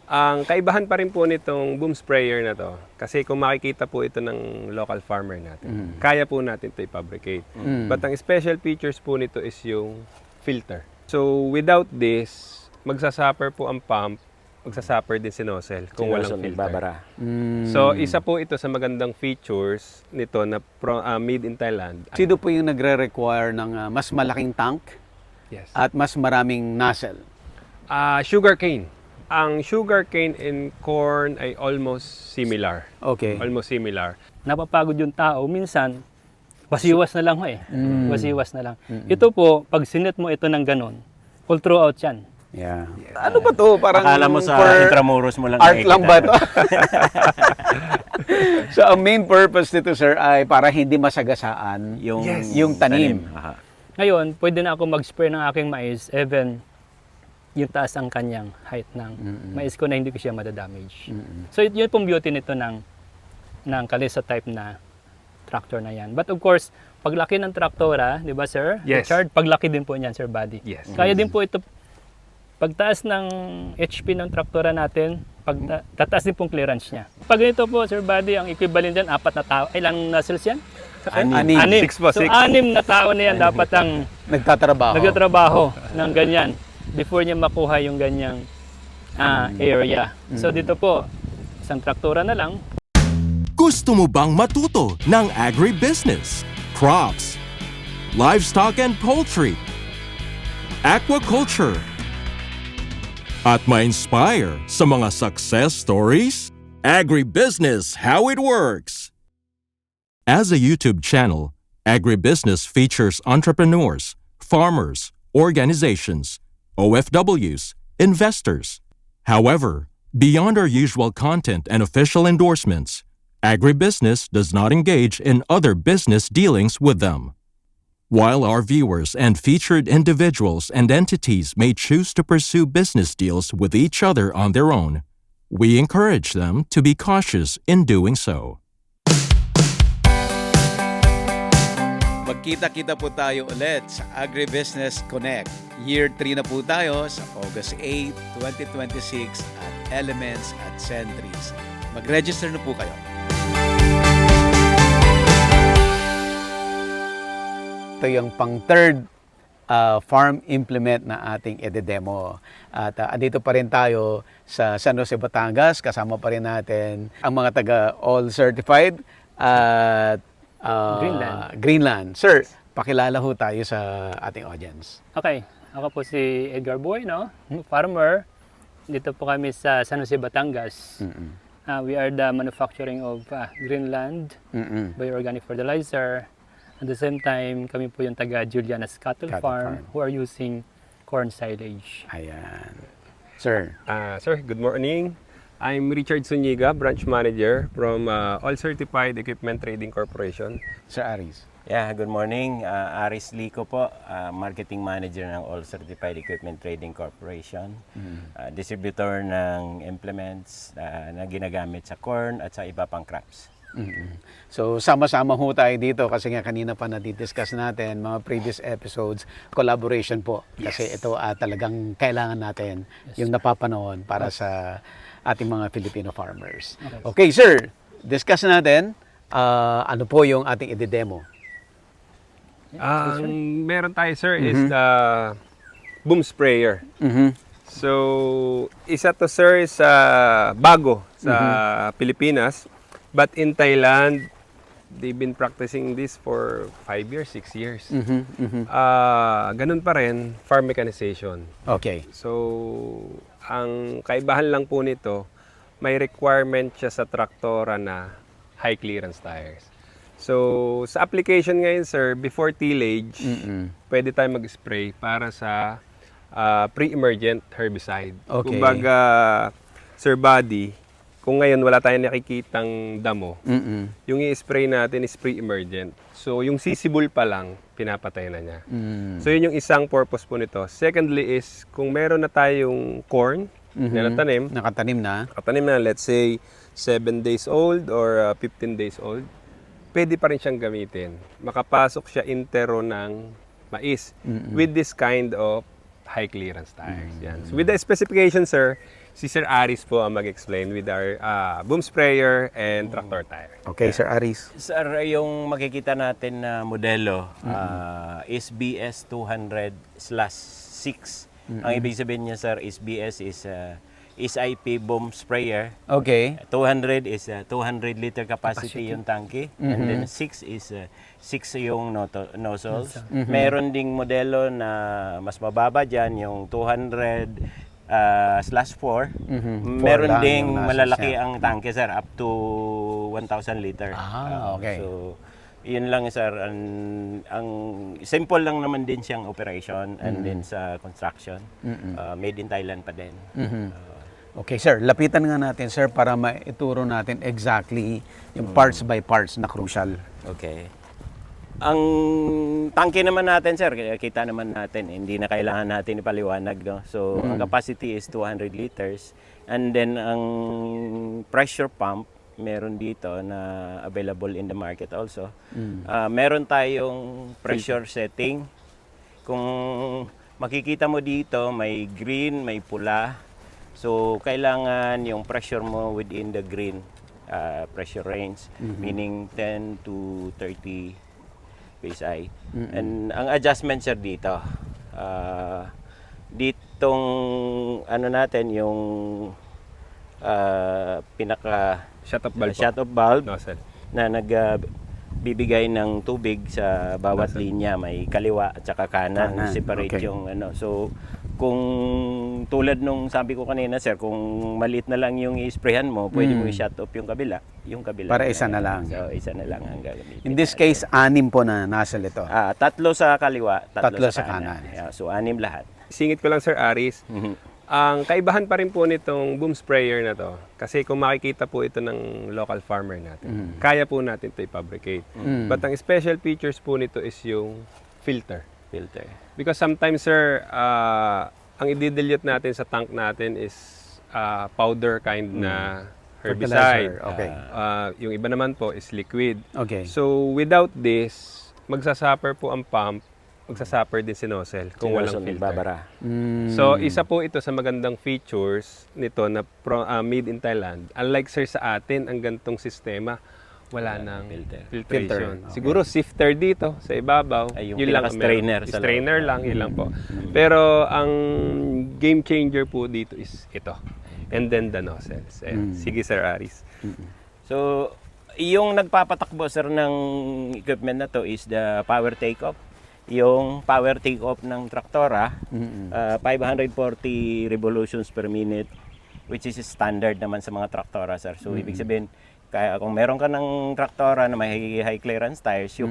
Ang kaibahan pa rin po nitong boom sprayer na to, kasi kung makikita po ito ng local farmer natin, kaya po natin ito i-fabricate. But ang special features po nito is yung filter. So without this, magsasuffer po ang pump, magsasuffer din si nozzle kung walang filter. Nagbabara. So isa po ito sa magandang features nito na made in Thailand. Sino po yung nagre-require ng mas malaking tank Yes. at mas maraming nozzle? Sugarcane. Ang sugarcane and corn ay almost similar. Okay. Almost similar. Napapagod yung tao, minsan, wasiwas na lang ho eh. Wasiwas na lang. Ito po, pag sinet mo ito ng ganon, all throughout yan. Yeah. Ano ba to? Parang Akala mo sa for Intramuros mo lang art lang ba nakikita. to? So, ang main purpose nito, sir, ay para hindi masagasaan yung tanim. Aha. Ngayon, pwede na ako mag-spray ng aking mais, even yung taas ang kanyang height ng mais ko na hindi ko siya madadamage. So, yun pong beauty nito ng Kalesa type na tractor na yan. But of course, paglaki ng traktora, di ba sir? Yes. Richard, paglaki din po niyan, Sir Buddy. Yes. Kaya din po ito, pagtaas ng HP ng traktora natin, tataas din pong clearance niya. Pag ito po, Sir Buddy, ang equivalent dyan, 4 na tao. Ilang nozzles yan? Anim. 6 po, So, 6. 6 na tao na yan dapat ang nagtatrabaho ng ganyan before niya makuha yung ganyang area. So, dito po, isang traktora na lang. Gusto mo bang matuto ng agribusiness, crops, livestock and poultry, aquaculture, at ma-inspire sa mga success stories? Agribusiness How It Works! As a YouTube channel, Agribusiness features entrepreneurs, farmers, organizations, OFWs, investors. However, beyond our usual content and official endorsements, Agribusiness does not engage in other business dealings with them. While our viewers and featured individuals and entities may choose to pursue business deals with each other on their own, we encourage them to be cautious in doing so. Magkita-kita po tayo ulit sa Agribusiness Connect. Year 3 na po tayo sa August 8, 2026 at Elements at Sentries. Mag-register na po kayo. Ito yung pang-third farm implement na ating ededemo. At andito pa rin tayo sa San Jose, Batangas. Kasama pa rin natin ang mga taga-all certified at Greenland. Sir, pakilala ho tayo sa ating audience. Okay, ako po si Edgar Boy, no? Farmer. Dito po kami sa San Jose, Batangas. We are the manufacturing of Greenland, bioorganic fertilizer. At the same time, kami po yung taga Juliana's Cattle Farm who are using corn silage. Ayan. Sir. Sir, good morning. I'm Richard Zuniga, Branch Manager from All Certified Equipment Trading Corporation. Sir Aris. Yeah, good morning. Aris Lico po, Marketing Manager ng All Certified Equipment Trading Corporation. Distributor ng implements na ginagamit sa corn at sa iba pang crops. So, sama-sama ho tayo dito kasi nga kanina pa na-discuss natin mga previous episodes, collaboration po. Kasi ito talagang kailangan natin yung napapanood para sa ating mga Filipino farmers. Okay, sir, discuss natin ano po yung ating i-demo. Ang meron tayo, sir, is the boom sprayer. So, isa to, sir, is bago sa Pilipinas. But in Thailand, they've been practicing this for 5 years, 6 years. Ganun pa rin, farm mechanization. Okay. So, ang kaibahan lang po nito, may requirement siya sa traktora na high clearance tires. So, sa application ngayon, sir, before tillage, pwede tayo mag-spray para sa pre-emergent herbicide. Okay. Kumbaga, Sir Buddy, kung ngayon wala tayong nakikitang damo, yung i-spray natin is pre-emergent. So, yung sisibol pa lang, pinapatay na niya. So, yun yung isang purpose po nito. Secondly is, kung meron na tayong corn na natanim, Nakatanim na. let's say, 7 days old or 15 days old, pwede pa rin siyang gamitin. Makapasok siya intero ng mais with this kind of high clearance tires. Yan. So, with the specification, sir, Si Sir Aris po ang mag-explain with our boom sprayer and tractor tire. Okay, Sir Aris. Sir, yung makikita natin na modelo is BS 200/6. Ang ibig sabihin niya, sir, is BS is IP boom sprayer. Okay. 200 is 200 liter capacity yung tanke. And then 6 is 6 yung nozzles. Meron ding modelo na mas mababa dyan, yung 200/4. Meron lang ding yung nozzles malalaki niya. ang tanke, sir, up to 1,000 liter. Okay. So, yun lang, sir. Ang simple lang naman din siyang operation and then sa construction. Made in Thailand pa din. Okay, sir. Lapitan nga natin, sir, para maituro natin exactly yung parts by parts na crucial. Okay. Ang tangke naman natin, sir, kita naman natin, hindi na kailangan natin ipaliwanag, no? So, ang capacity is 200 liters. And then, ang pressure pump, meron dito na available in the market also. Meron tayong pressure setting. Kung makikita mo dito, may green, may pula. So, kailangan yung pressure mo within the green pressure range, meaning 10 to 30 PSI. And ang adjustment, sir, dito, ditong ano natin, yung pinaka Shut-off valve po. shut-off valve Nozzle. na nagbibigay ng tubig sa bawat linya, may kaliwa at saka kanan, Kanan, separate okay. yung ano. So kung tulad nung sabi ko kanina, sir, kung maliit na lang yung i-sprayhan mo, pwede mo i-shut off yung kabila. Para isa na lang. So isa na lang ang gagamitin. In this case, 6 po na nozzle ito. Tatlo sa kaliwa, Tatlo sa kanan. Yeah, so 6 lahat. Singit ko lang, Sir Aris. Ang kaibahan pa rin po nitong boom sprayer na to, kasi kung makikita po ito ng local farmer natin, kaya po natin ito i-fabricate. But ang special features po nito is yung filter. Filter. Because sometimes, sir, ang i-dilute natin sa tank natin is powder kind na herbicide. Fertilizer, okay. Yung iba naman po is liquid. Okay. So, without this, magsasuffer po ang pump, magsasuffer din si nozzle kung walang filter. Babara. So, isa po ito sa magandang features nito na made in Thailand. Unlike, sir, sa atin, ang gantong sistema, wala nang filtration. Okay. Siguro sifter dito sa ibabaw. Ay, yung yun lang ang pinaka-strainer meron. sa loob. Strainer lang, yun lang po. Pero ang game changer po dito is ito. And then the nozzles. Ayan. Sige, Sir Aris. So, yung nagpapatakbo, sir, ng equipment na to is the power take-off. Yung power take-off ng traktora, 540 revolutions per minute, which is standard naman sa mga traktora, sir. So, ibig sabihin, kaya kung meron ka ng traktora na may high clearance tires, you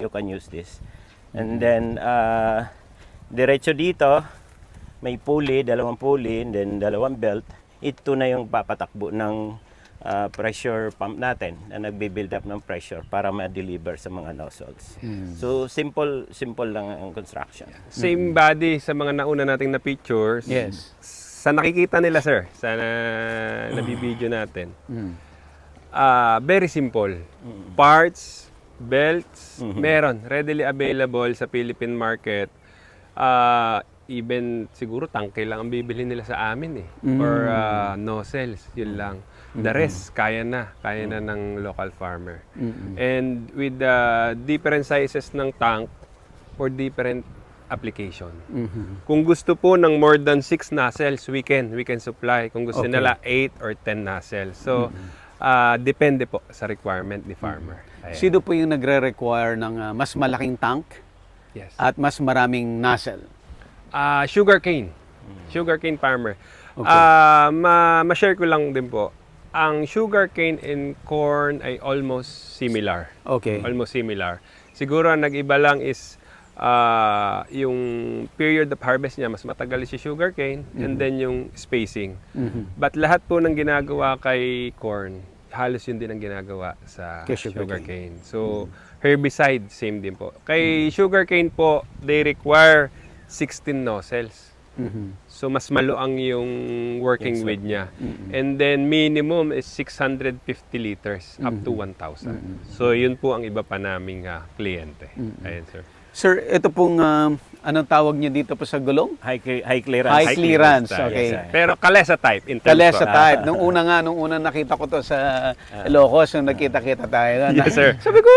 can use this. And then, diretso dito, may pulley, 2 pulley, and then 2 belt. Ito na yung papatakbo ng pressure pump natin na nagbe-build up ng pressure para ma-deliver sa mga nozzles. So, simple lang ang construction. Same body sa mga nauna nating na pictures. Yes. Sa nakikita nila, sir, sa nabibideo natin, very simple. Parts, belts, meron. Readily available sa Philippine market. Even siguro tangke lang ang bibili nila sa amin eh. Or nozzles, yun lang. The rest, kaya na ng local farmer. And with the different sizes ng tank for different application. Kung gusto po ng more than 6 nozzles, we can supply. Kung gusto nila 8 or 10 nozzles. So, depende po sa requirement ni farmer. Ayan. Sino po yung nagre-require ng mas malaking tank Yes. at mas maraming nozzle? Sugarcane. Sugarcane farmer. Ma-share ko lang din po. Ang sugarcane and corn ay almost similar. Okay. Almost similar. Siguro ang nag-iba lang is yung period of harvest niya, mas matagal si sugarcane and then yung spacing. But lahat po ng ginagawa kay corn, halos yun din ang ginagawa sa Kay sugarcane. sugarcane. So, herbicide, same din po. Kay sugarcane po, they require 16 nozzles. So, mas maluang yung working with niya. And then, minimum is 650 liters up to 1,000. So, yun po ang iba pa naming kliyente. Ayan, sir. Sir, ito pong, anong tawag niyo dito po sa gulong? High clearance. High clearance, tayo. okay. Yes, sir. Pero kalesa type. In terms Kalesa of- type. Nung una nakita ko to sa Ilocos, nung nakita-kita tayo. Yes, sir. Sabi ko,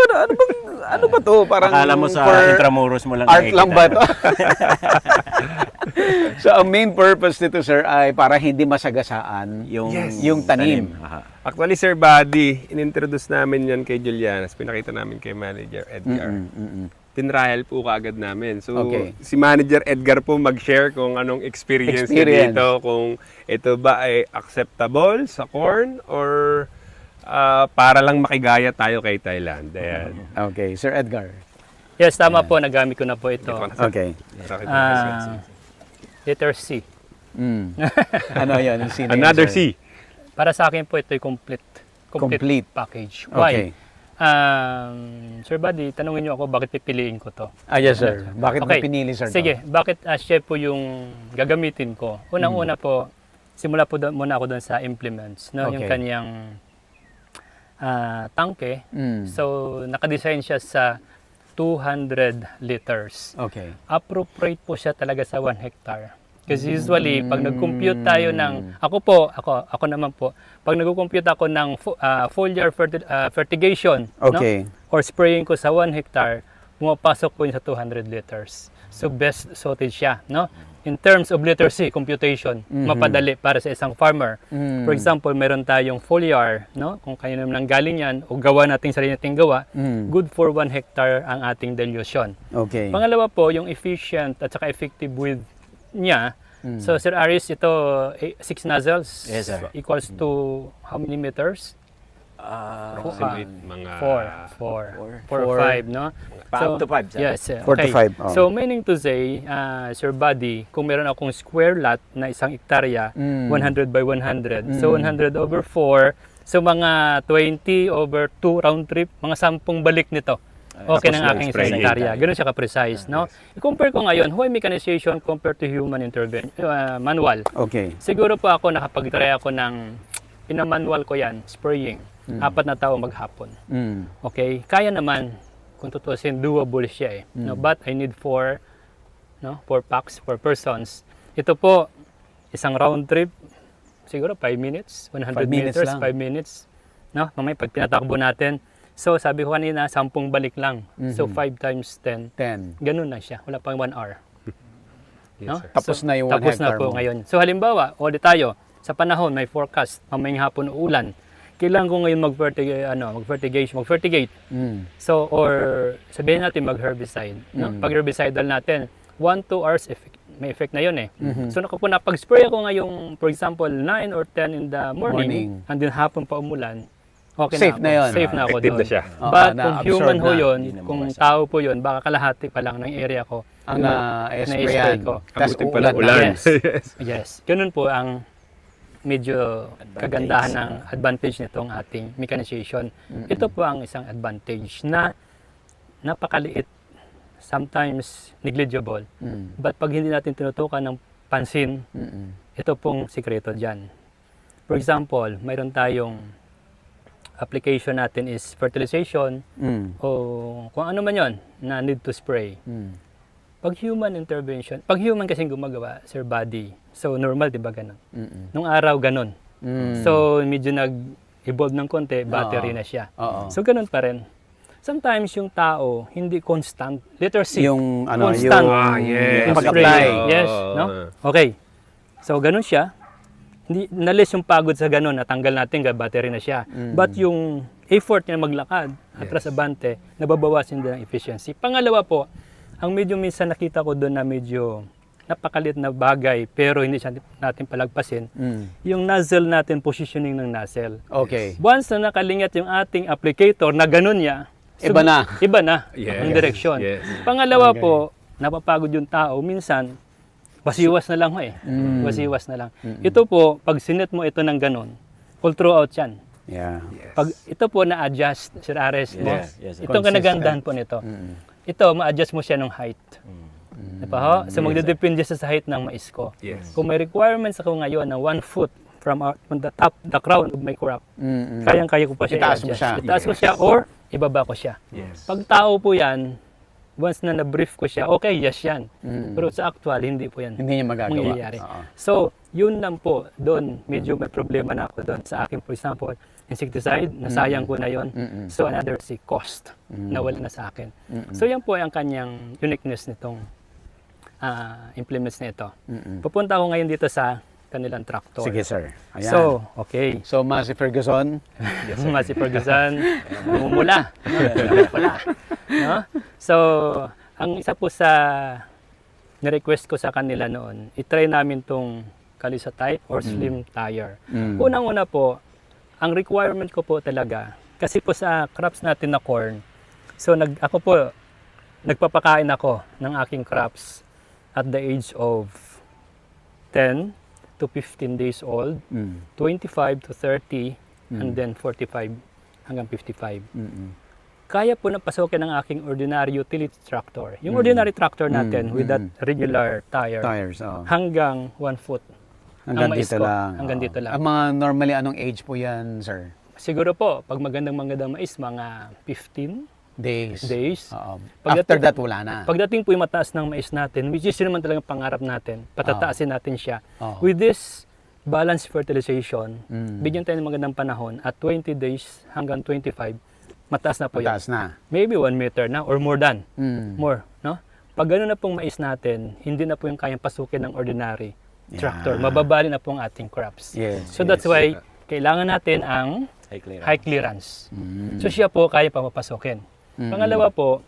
ano ba to? Parang Akala mo sa for Intramuros mo lang art lang ba nakikita. to? So, ang main purpose nito, sir, ay para hindi masagasaan yung tanim. Aha. Actually, Sir Buddy, inintroduce namin yan kay Julianas. Pinakita namin kay Manager Edgar. Tinrial po kaagad namin. So, Okay. si Manager Edgar po mag-share kung anong experience niya dito. Kung ito ba ay acceptable sa corn or para lang makigaya tayo kay Thailand. Ayan. Okay, Sir Edgar. Yes, tama po. Nagamit ko na po ito. Okay. Letter C. Ano yun? Sino yun, Another sir? C. Para sa akin po, ito ay complete package. Why? Okay. Sir Buddy, tanungin niyo ako bakit pipiliin ko to. Yes, sir. Bakit mo Okay. pinili, sir? Sige, bakit siya po yung gagamitin ko? Unang-una po, simula po muna ako doon sa implements, no? Yung Okay. kanyang tangke. Mm. So, nakadesign siya sa 200 liters. Okay. Appropriate po siya talaga sa 1 hectare. Kasi usually, pag nag-compute tayo ng, ako naman po, pag nag-compute ako ng foliar fertigation, Okay. no? Or spraying ko sa 1 hectare, pumapasok po yun sa 200 liters. So, best suited siya, no? In terms of literacy computation, mapadali para sa isang farmer. For example, meron tayong foliar, no? Kung kayo naman galing yan, o gawa nating sarili nating gawa, good for 1 hectare ang ating dilution. Okay. Pangalawa po, yung efficient at saka effective width niya. So, Sir Aris, ito 6 nozzles Yes, sir. equals to how many meters? Approximate mga 4 or 5, no? Up to 5, sir. Yes, 4 to 5. Oh. So, meaning to say, Sir Buddy, kung meron akong square lot na 1 hektarya, 100 by 100, so 100 over 4, so mga 20 over 2 round trip, mga 10 balik nito. Okay ng aking spraying. hektarya. Ganun siya ka-precise, no? I-compare ko ngayon, why mechanization compared to human intervention, manual? Okay. Siguro po ako nakapag-try ako ng, pinamanual ko yan, spraying. 4 na tao maghapon. Okay? Kaya naman, kung tutusin, doable siya eh. No, but I need 4 packs, 4 persons. Ito po, isang round trip, siguro 5 minutes, 100 5 minutes meters, lang. 5 minutes. No? Mamaya pag tinatakbo natin. So, sabi ko kanina, 10 balik lang. So, 5 times 10. 10. Ganun lang siya. Wala pang 1 hour. Yes, No? sir. Tapos na yung 1 Tapos na hectare po mo. ngayon. So halimbawa, ulit tayo, sa panahon may forecast, mamayang hapon ulan. Kailangan ko ngayon mag-fertigate. So, or sabihin natin mag-herbicide. No? Pag herbicidal natin, 1-2 hours may effect na yun eh. So napag-spray ako ngayong, for example, 9 or 10 in the morning. And then hapon pa umulan, okay Safe na ako. yun. Safe na ako Effective doon. na siya. But kung na-absorb human ho na. yun, Hindi na kung mawasa. tao po yun, baka kalahati pa lang ng area ko. Ang na-spray na-sprayan. ko. Tapos Kabuting pala uulan ulan. na. Yes. Yes. Ganun po ang medyo kagandahan ng advantage nitong ating mechanization. Ito po ang isang advantage na napakaliit, sometimes negligible. But pag hindi natin tinutukan ng pansin, ito pong sikreto dyan. For example, mayroon tayong application natin is fertilization o kung ano man yon na need to spray. Pag human intervention, pag human kasing gumagawa, Sir Buddy, so normal, di ba ganun? Nung araw, ganun. So, medyo nag-evolve ng konti, battery na siya. Oo. So, ganun pa rin. Sometimes yung tao, hindi constant. Literacy. Yung ano, constant. yung yes. Yung pag-apply. spray. Yes, no? Okay. So, ganun siya. Hindi, nalis yung pagod sa ganun, natanggal natin, battery na siya. But yung effort niya maglakad, atras abante, nababawasan din ang efficiency. Pangalawa po, ang medyo minsan nakita ko doon na medyo napakalit na bagay, pero hindi siya natin palagpasin, yung nozzle natin, positioning ng nozzle. Okay. Once na nakalingat yung ating applicator na ganun niya, Iba na. Iba na Yes. ang direksyon. Yes. Pangalawa po, napapagod yung tao, minsan, wasiwas na lang ho eh. Wasiwas na lang. Ito po, pag sinet mo ito ng ganun, all throughout yan. Yeah. Pag ito po na-adjust, Sir Ares mo, Yes, yes, sir. itong kanagandahan po nito. Ito, ma-adjust mo siya ng height. Diba ho? So magdedepende siya sa height ng mais ko. Yes. Kung may requirements ako ngayon na 1 foot from the top, the crown of my crop, kayang-kaya ko pa siya Itaas mo i-adjust. siya. Itaas ko siya or ibaba ko siya. Yes. Pag tao po yan, once na na-brief ko siya, okay, yes yan. Pero sa actual, hindi po yan Hindi niya magagawa. mangyayari. Oo. So, yun lang po, doon, medyo may problema na ako doon sa akin. For example, insecticide, nasayang ko na yon. So, another cost na wala na sa akin. So, yan po ang kanyang uniqueness nitong implements na ito. Pupunta ako ngayon dito sa kanilang tractor. Sige, sir. Ayan. So, okay. So, Massey Ferguson, Massey Ferguson, bumula. Wala. No? So, ang isa po sa na-request ko sa kanila noon, itry namin tong Kalisa type or slim tire. Unang-una po, ang requirement ko po talaga, kasi po sa crops natin na corn, so ako po, nagpapakain ako ng aking crops at the age of 10 to 15 days old, 25 to 30, and then 45 hanggang 55. Kaya po napasukin ng aking ordinary utility tractor. Yung ordinary tractor natin with that regular tires. Oo. hanggang 1 foot. Hanggang ang mais dito ko, lang. hanggang Oo. dito lang. Ang mga normally, anong age po yan, sir? Siguro po, pag magandang mais, mga 15 Days. days. Oo. Pagdating- After that, wala na. Pagdating po yung mataas ng mais natin, which is yun naman talagang pangarap natin, patataasin natin siya. Oo. With this balanced fertilization, bigyan tayo ng magandang panahon at 20 days hanggang 25, mataas na po yan. Mataas na. Maybe 1 meter na or more than. Mm. More, no? Pag gano'n na pong mais natin, hindi na po yung kayang pasukin ng ordinary tractor. Mababali na po ang ating crops. Yes. So that's why kailangan natin ang high clearance. So siya po kaya pa mapasukin. Pangalawa po,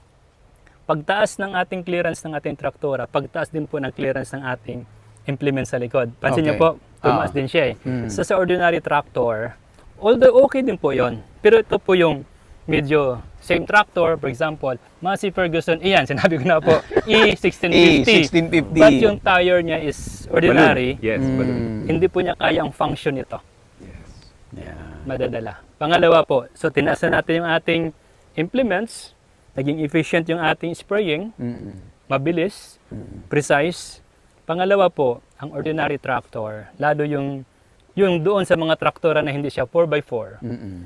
pagtaas ng ating clearance ng ating traktora, pagtaas din po ng clearance ng ating implement sa likod. Pansin niyo Okay. po, tumaas din siya eh. So sa ordinary tractor, although okay din po yon, pero ito po yung medyo same tractor, for example, Massey Ferguson, iyan, sinabi ko na po, E1650. E1650. But yung tire niya is ordinary, Yes, balloon. hindi po niya kayang function ito. Yeah. Madadala. Pangalawa po, so tinaas na natin yung ating implements, naging efficient yung ating spraying, mabilis, precise. Pangalawa po, ang ordinary tractor, lalo yung doon sa mga traktora na hindi siya 4x4,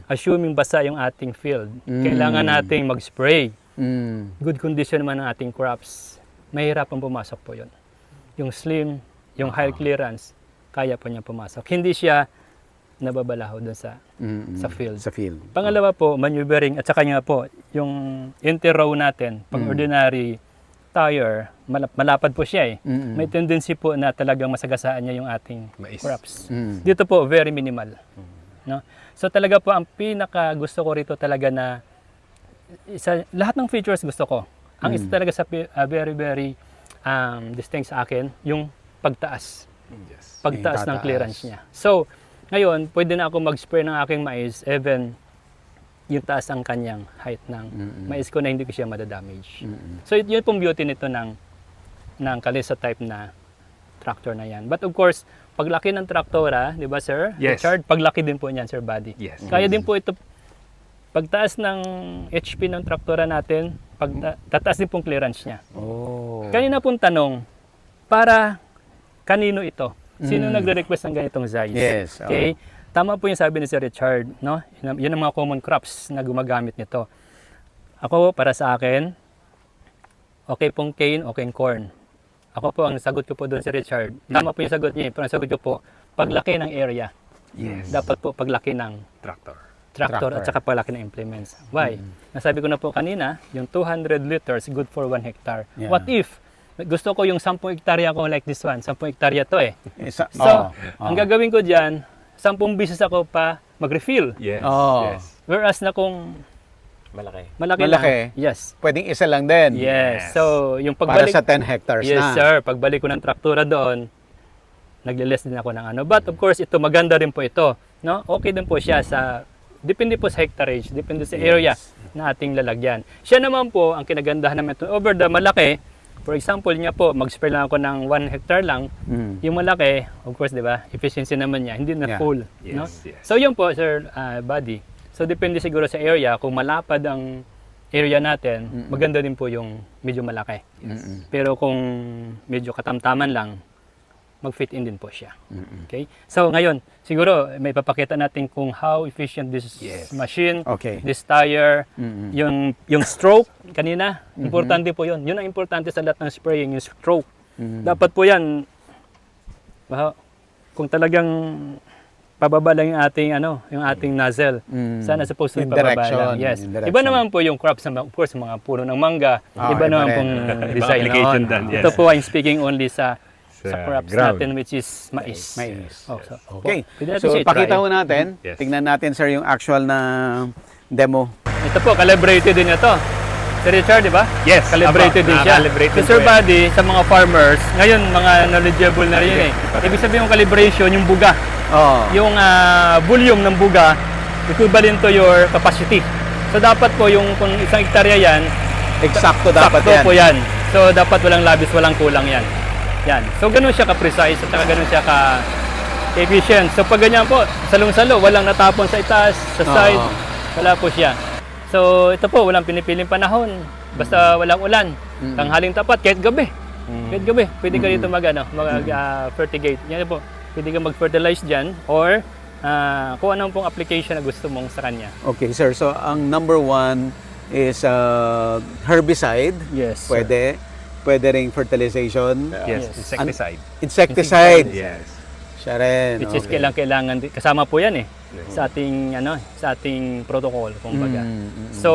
assuming basa yung ating field, kailangan nating mag-spray. Good condition naman ng ating crops, mahirapan pumasok po yun. Yung slim, yung high clearance, kaya po niya pumasok. Hindi siya nababalaho doon sa field. Sa field. Pangalawa po, maneuvering at saka nga po, yung inter-row natin, pag ordinary tire, malapad po siya eh. May tendency po na talagang masagasaan niya yung ating Mais. crops. Dito po, very minimal. No? So talaga po, ang pinaka gusto ko rito talaga na, lahat ng features gusto ko. Ang isa talaga sa very, very distinct sa akin, yung pagtaas. Yes. Pagtaas Yung ng tataas. clearance niya. So, ngayon, pwede na ako mag-spray ng aking mais even yung taas ang kanyang height ng mais ko na hindi ko siya madadamage. So, yun pong beauty nito ng Kalisa type na tractor na yan. But of course, paglaki ng traktora, di ba sir? Yes. Richard, paglaki din po niyan, Sir Buddy. Yes. Kaya din po ito, pagtaas ng HP ng traktora natin, tataas din pong clearance niya. Oh. Kanina pong tanong, para kanino ito? Sino nagre-request ng ganitong size? Yes, Okay? Tama po yung sabi ni Sir Richard, no? Yun ang mga common crops na gumagamit nito. Ako, para sa akin, okay pong cane, okay corn. Ako po, ang sagot ko po doon si Richard, tama po yung sagot niya, pero ang sagot ko po, paglaki ng area. Yes. Dapat po paglaki ng Tractor. tractor at saka paglaki ng implements. Why? Nasabi ko na po kanina, yung 200 liters good for 1 hectare. Yeah. What if gusto ko yung 10 hektarya ko like this one, 10 hektarya to eh. Isa, So, ang gagawin ko diyan, 10 beses ako pa mag-refill. Yes. Oh. Yes. Whereas na kung Malaki. malaki Malaki. na. Yes. pwedeng isa lang din. Yes. So, yung Para pagbalik sa 10 hectares yes, na. sir. Pagbalik ko ng traktura doon, nagle-less din ako ng ano. But of course, ito maganda rin po ito. No? Okay din po siya sa, depende po sa hectarage, depende sa area na ating lalagyan. Siya naman po, ang kinagandahan naman ito, over the malaki, for example niya po, mag-spray lang ako ng 1 hectare lang, yung malaki, of course, di ba, efficiency naman niya, hindi na Yeah. full. Yes, No? yes. So yun po, Sir Buddy. So depende siguro sa area, kung malapad ang area natin, maganda din po yung medyo malaki. Pero kung medyo katamtaman lang, mag-fit in din po siya. Okay? So ngayon, siguro may papakita natin kung how efficient this machine, Okay. this tire, yung stroke kanina, importante po 'yun. 'Yun ang importante sa lahat ng spraying, yung stroke. Dapat po 'yan kung talagang pababa lang yung ating nozzle. Sana supposed to In pababa direction, lang. Yes. in direction. Iba naman po yung crops, of course, mga puno ng mangga. iba Iba naman rin. pong Ibang design application noon. dyan, yes. Ito po, I'm speaking only sa crops ground. natin, which is mais. Mais. Oh, so, Okay. pwede natin So, siya pakita i-try. ho natin. Yes. Tingnan natin, sir, yung actual na demo. Ito po, calibrated din ito. Si Richard, di ba? Yes. Calibrated Aba, din siya. calibrated Si po Sir yan. Buddy, sa mga farmers, ngayon mga knowledgeable na rin Ibig sabihin yung calibration, yung buga. Oh. Yung volume ng buga, equivalent to your capacity. So dapat po yung kung isang hektarya yan, Eksakto dapat sakto yan. po yan. So dapat walang labis, walang kulang yan. Yan. So ganun siya ka-precise at saka ganun siya ka-efficient. So pag ganyan po, salong-salo, walang natapon sa itaas, sa side, wala po siya. So ito po, walang pinipiling panahon. Basta walang ulan. Tanghaling tapat, kahit gabi. Kahit gabi, pwede ka dito mag-fertigate. Yan po, pwede ka mag-fertilize dyan or kung anong pong application na gusto mong sa kanya. Okay, sir. So, ang number one is herbicide. Yes. Pwede. Pwede ring fertilization. Yes. Yes. Insecticide. Insecticide. Yes. Siya rin. Which is okay. kailangan kasama po yan sa ating protocol kumbaga. So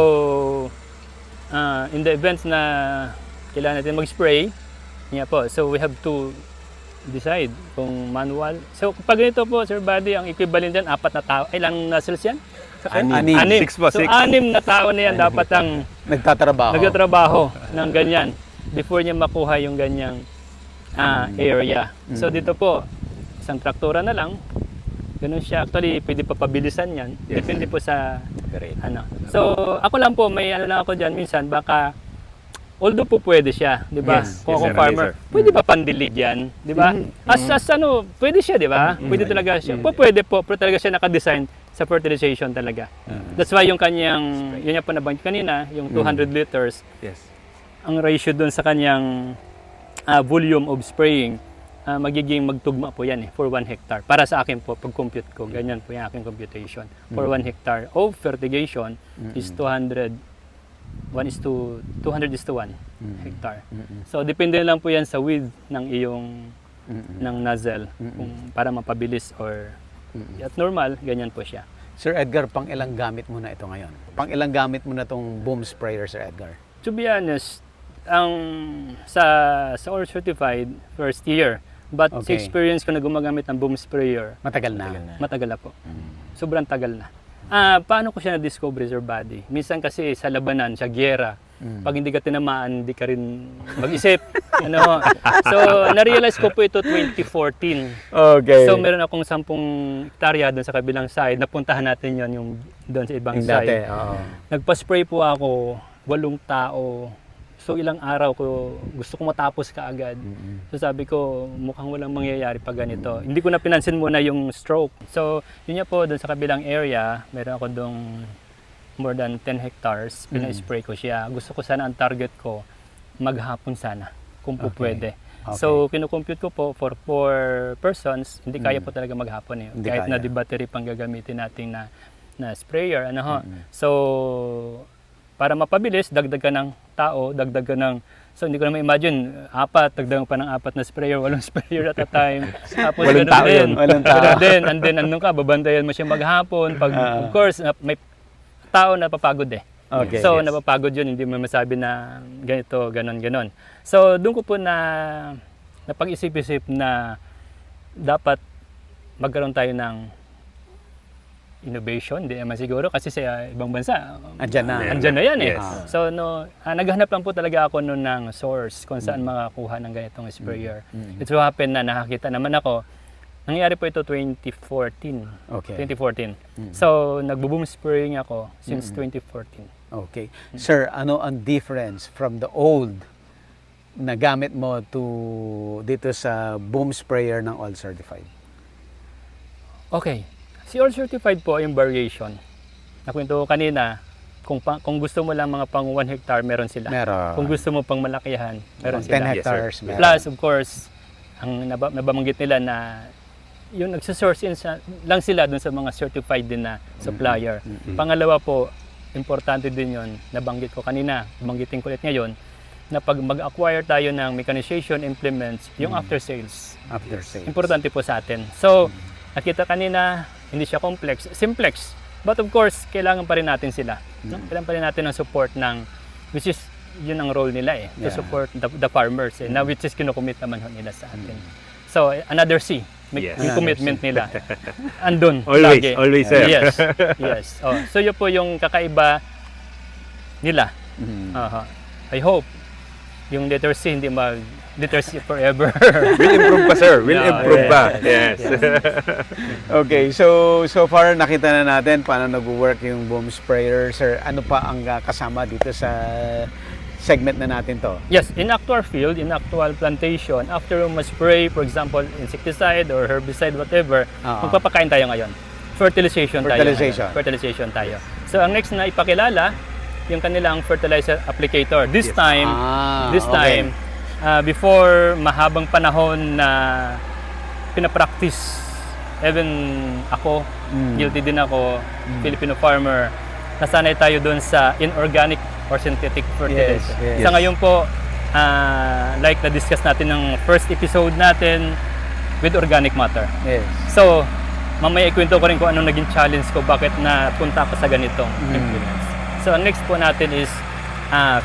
in the events na kailangan natin mag-spray, po. So we have to decide kung manual. So pag ganito po, Sir Buddy, ang equivalent diyan 4 na tao. Ilang nozzles yan? Anim. 6 po, So 6. 6 na tao na yan dapat ang Nagtatrabaho. nagtatrabaho ng ganyan before niya makuha yung ganyang area. So dito po, isang traktora na lang. Ganun siya. Actually, pwede pa pabilisan yan. Depende po sa So, ako lang po, may lang ako dyan. Minsan, baka, although po pwede siya, di ba? Yes. Kung Yes, ako sir. farmer, Yes, sir. pwede ba pandilig yan? Di ba? As pwede siya, di ba? Pwede talaga siya. Pwede po, pero talaga siya nakadesign sa fertilization talaga. That's why yung kanyang, yun yung po nabanggit kanina, yung 200 liters, Yes. ang ratio doon sa kanyang volume of spraying, magiging magtugma po yan for 1 hectare. Para sa akin po, pag-compute ko, ganyan po yung aking computation. For 1 hectare of fertigation is 200 is to 1 hectare. So, depende lang po yan sa width ng iyong ng nozzle kung para mapabilis or at normal, ganyan po siya. Sir Edgar, pang ilang gamit mo na ito ngayon? Pang ilang gamit mo na itong boom sprayer, Sir Edgar? To be honest, ang sa all certified first year, but sa Okay. experience ko na gumagamit ng boom sprayer, Matagal na. matagal na po. Sobrang tagal na. Paano ko siya na-discover, Sir Buddy? Minsan kasi sa labanan, sa gyera, pag hindi ka tinamaan, hindi ka rin mag-isip. So, na-realize ko po ito 2014. Okay. So, meron akong 10 hektarya doon sa kabilang side. Napuntahan natin yon yung doon sa ibang Yung dati, side. oo. Nagpa-spray po ako, 8 tao. So ilang araw ko gusto ko matapos kaagad. So sabi ko mukhang walang mangyayari pag ganito. Hindi ko na pinansin muna yung stroke. So yun nga po doon sa kabilang area, meron ako dong more than 10 hectares. Pina-spray ko siya. Gusto ko sana ang target ko maghapon sana kung po pwede. Okay. So kino-compute ko po for 4 persons, hindi kaya po talaga maghapon Hindi Kahit kaya. na di battery pang gagamitin natin na sprayer So para mapabilis, dagdag ka ng tao, dagdag ka ng... So, hindi ko na ma-imagine, 4, dagdag pa ng 4 na sprayer, 8 sprayer at a time. Tapos, Walang ganun tao din. yun, walang tao. Ganun din, and then, andun ka, babantayan mo siya maghapon. Pag, of course, may tao na papagod Okay. So, napapagod yun, hindi mo masabi na ganito, ganon. So, doon ko po napag-isip-isip na dapat magkaroon tayo ng innovation, hindi naman siguro kasi sa ibang bansa Andyan na. andyan na yan Yes. So naghanap lang po talaga ako noon ng source kung saan makakuha ng ganitong sprayer. It so happen na nakakita naman ako. Nangyari po ito 2014. Okay. 2014. So nagbo-boom spraying ako since 2014. Okay. Sir, ano ang difference from the old na gamit mo to dito sa boom sprayer ng all certified? Okay. Si all certified po yung variation. Nakwento ko kanina, kung gusto mo lang mga pang 1 hectare, meron sila. Meron. Kung gusto mo pang malakihan, meron 10 sila. hectares. meron. Plus, of course, ang nababanggit nila na yung nagsosource in lang sila dun sa mga certified din na supplier. Pangalawa po, importante din yon, nabanggit ko kanina, banggitin ko ulit ngayon, na pag mag-acquire tayo ng mechanization implements, yung after sales. After sales. Importante po sa atin. So, nakita kanina, hindi siya complex, simplex. But of course, kailangan pa rin natin sila. No? Kailangan pa rin natin ng support ng, which is, yun ang role nila to support the farmers. Na which is kinukomit naman nila sa atin. So, another C, Yes. yung commitment nila. Andun. Always, lagi. always, sir. Yes, yes. Oh, so, yun po yung kakaiba nila. I hope yung letter C hindi letter C forever. Will improve pa, sir. Will Yeah, improve yes, pa. yes, Yes. Okay, so far nakita na natin paano nag-work yung boom sprayer. Sir, ano pa ang kasama dito sa segment na natin to? Yes, in actual field, in actual plantation, after ma-spray, for example, insecticide or herbicide, whatever, magpapakain tayo ngayon. Fertilization tayo. Fertilization. Fertilization tayo. So, ang next na ipakilala, yung kanilang fertilizer applicator. This time, before mahabang panahon na pinapractice, even ako, guilty din ako, Filipino farmer, nasanay tayo doon sa inorganic or synthetic fertilizer. Yes. Sa ngayon po, like na-discuss natin ng first episode natin with organic matter. Yes. So, mamaya ikwento ko rin kung anong naging challenge ko, bakit napunta ako sa ganitong implements. So, ang next po natin is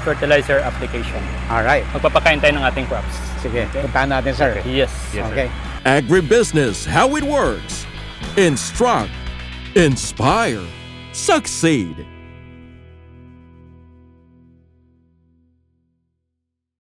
fertilizer application. Alright. Magpapakain tayo ng ating crops. Sige, puntahan natin, sir. Yes. Yes, sir. Okay. Agribusiness, how it works. Instruct, inspire, succeed.